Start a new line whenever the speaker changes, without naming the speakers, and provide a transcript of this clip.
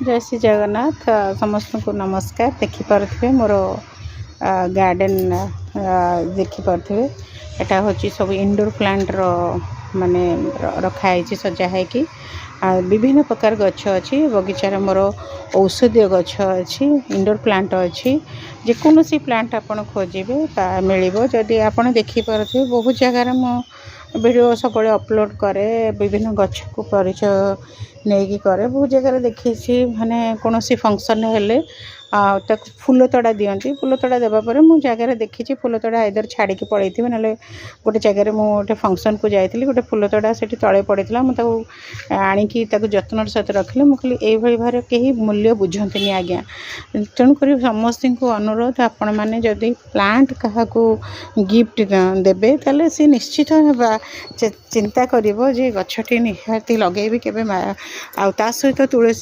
जय श्री जगन्नाथ समस्त को नमस्कार। देखिपे मोर गार्डन देखिपे एटा हूँ सब इंडोर प्लांट माने रखाई सजा है कि विभिन्न प्रकार गछ अच्छी बगीचार मोर औषधीय गछ अच्छी इंडोर प्लांट अच्छी जेकोसी प्लांट आपड़ खोजे मिल जदि आपड़ देखिपे बहुत जगार मो वीडियो सब अपलोड करे विभिन्न गछ को परिचय नहीं करे बहुत जगह देखी माने कौन सी फंक्शन हेले फूल तोड़ा दियंती फूल तोड़ा देवापर मु जगह देखी फूल तोड़ा इधर छाड़ी पड़े थे ना गोटे जगह गोटे फंक्शन को जाइली गोटे फूल तोड़ा से तले पड़ा मुझे आणिकी जत्न सहित रखिले मुझे ये भाव कहीं मूल्य बुझंती आज्ञा तेणुक समस्त को अनुरोध आपण मैंने जदि प्लांट क्या गिफ्ट देवे ताले सी निश्चित चिंता करिवो जे गछटी निहाती लगेबी केबे आ ता सहित तुलसी